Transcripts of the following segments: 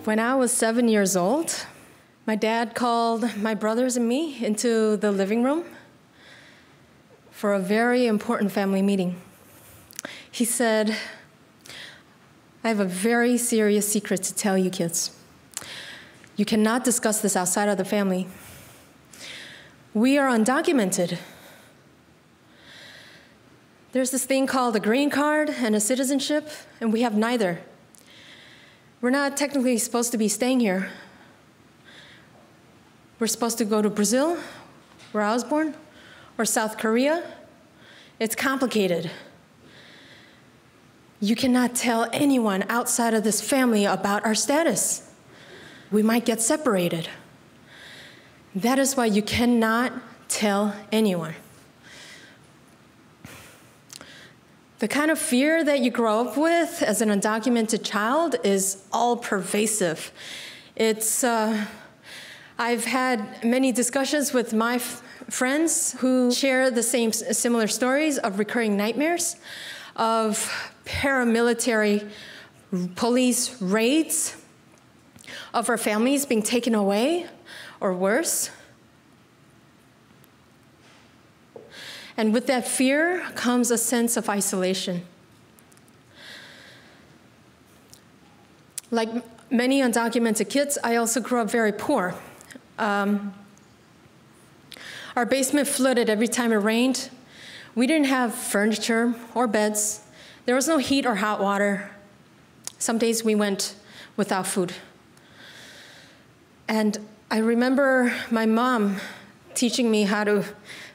When I was 7 years old, my dad called my brothers and me into the living room for a very important family meeting. He said, "I have a very serious secret to tell you kids. You cannot discuss this outside of the family. We are undocumented. There's this thing called a green card and a citizenship, and we have neither. We're not technically supposed to be staying here. We're supposed to go to Brazil, where I was born, or South Korea. It's complicated. You cannot tell anyone outside of this family about our status. We might get separated. That is why you cannot tell anyone." The kind of fear that you grow up with as an undocumented child is all pervasive. I've had many discussions with my friends who share the similar stories of recurring nightmares, of paramilitary police raids, of our families being taken away, or worse. And with that fear comes a sense of isolation. Like many undocumented kids, I also grew up very poor. Our basement flooded every time it rained. We didn't have furniture or beds. There was no heat or hot water. Some days we went without food. And I remember my mom teaching me how to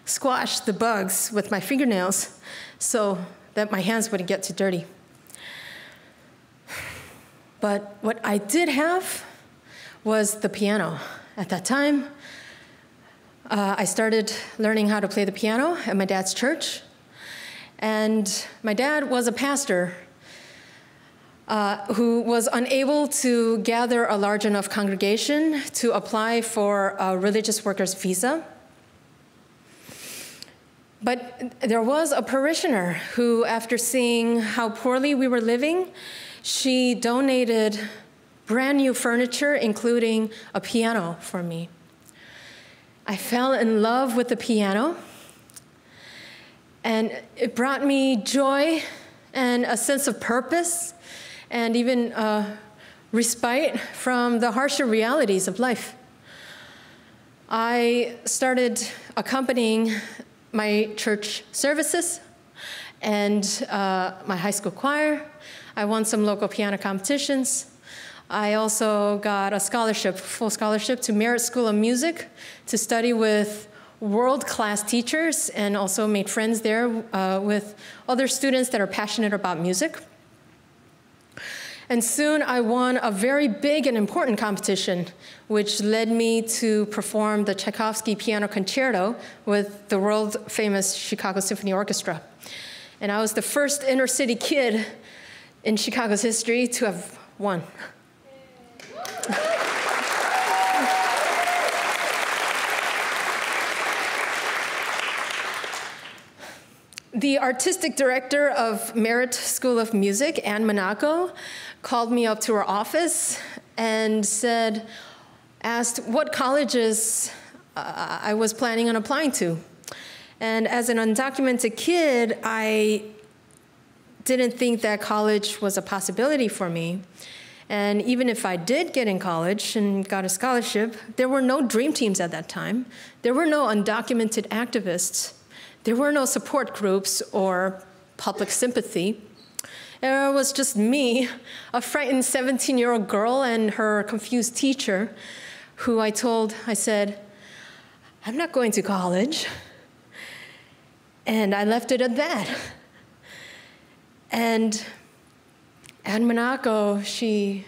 squash the bugs with my fingernails so that my hands wouldn't get too dirty. But what I did have was the piano. At that time, I started learning how to play the piano at my dad's church. And my dad was a pastor who was unable to gather a large enough congregation to apply for a religious worker's visa. But there was a parishioner who, after seeing how poorly we were living, she donated brand new furniture, including a piano for me. I fell in love with the piano, and it brought me joy and a sense of purpose, and even respite from the harsher realities of life. I started accompanying my church services and my high school choir. I won some local piano competitions. I also got a scholarship, full scholarship to Merit School of Music to study with world-class teachers, and also made friends there with other students that are passionate about music. And soon I won a very big and important competition, which led me to perform the Tchaikovsky Piano Concerto with the world-famous Chicago Symphony Orchestra. And I was the first inner-city kid in Chicago's history to have won. The artistic director of Merit School of Music, Ann Monaco, called me up to her office and asked what colleges I was planning on applying to. And as an undocumented kid, I didn't think that college was a possibility for me. And even if I did get in college and got a scholarship, there were no dream teams at that time. There were no undocumented activists. There were no support groups or public sympathy. It was just me, a frightened 17-year-old girl, and her confused teacher, who I said, "I'm not going to college." And I left it at that. And Ann Monaco, she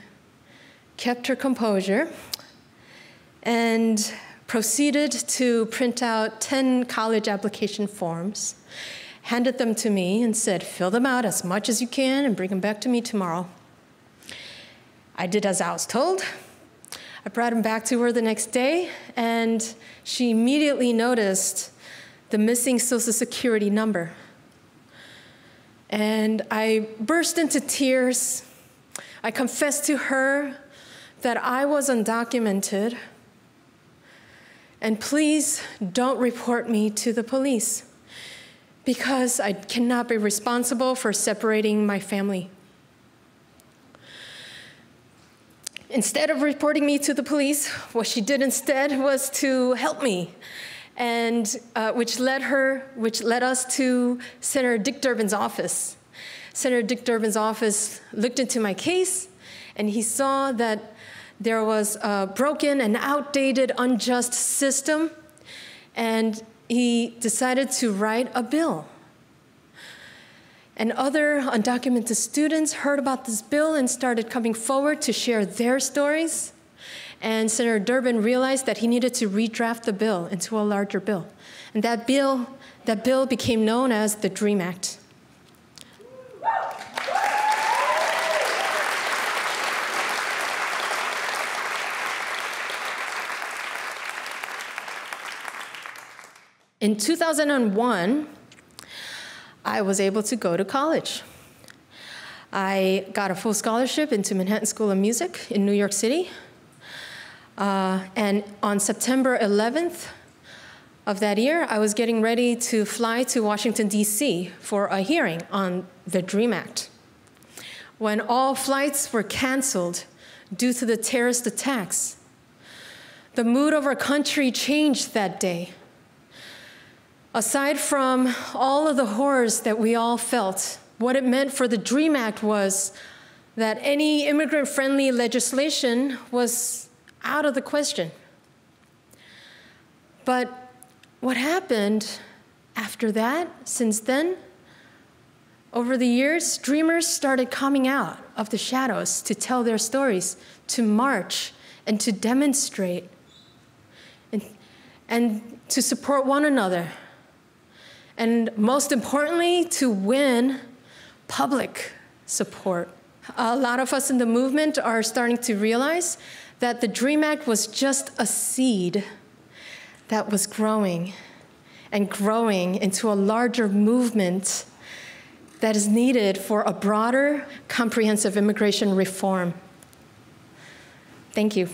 kept her composure and proceeded to print out 10 college application forms, handed them to me, and said, "Fill them out as much as you can and bring them back to me tomorrow." I did as I was told. I brought them back to her the next day, and she immediately noticed the missing Social Security number. And I burst into tears. I confessed to her that I was undocumented, and please don't report me to the police, because I cannot be responsible for separating my family. Instead of reporting me to the police, what she did instead was to help me, and which led us to Senator Dick Durbin's office. Senator Dick Durbin's office looked into my case, and he saw that there was a broken and outdated, unjust system, and he decided to write a bill. And other undocumented students heard about this bill and started coming forward to share their stories. And Senator Durbin realized that he needed to redraft the bill into a larger bill. And that bill became known as the DREAM Act. In 2001, I was able to go to college. I got a full scholarship into Manhattan School of Music in New York City. And on September 11th of that year, I was getting ready to fly to Washington, D.C. for a hearing on the DREAM Act, when all flights were canceled due to the terrorist attacks. The mood of our country changed that day. Aside from all of the horrors that we all felt, what it meant for the DREAM Act was that any immigrant-friendly legislation was out of the question. But what happened after that, since then, over the years, dreamers started coming out of the shadows to tell their stories, to march, and to demonstrate, and to support one another. And most importantly, to win public support. A lot of us in the movement are starting to realize that the DREAM Act was just a seed that was growing and growing into a larger movement that is needed for a broader, comprehensive immigration reform. Thank you.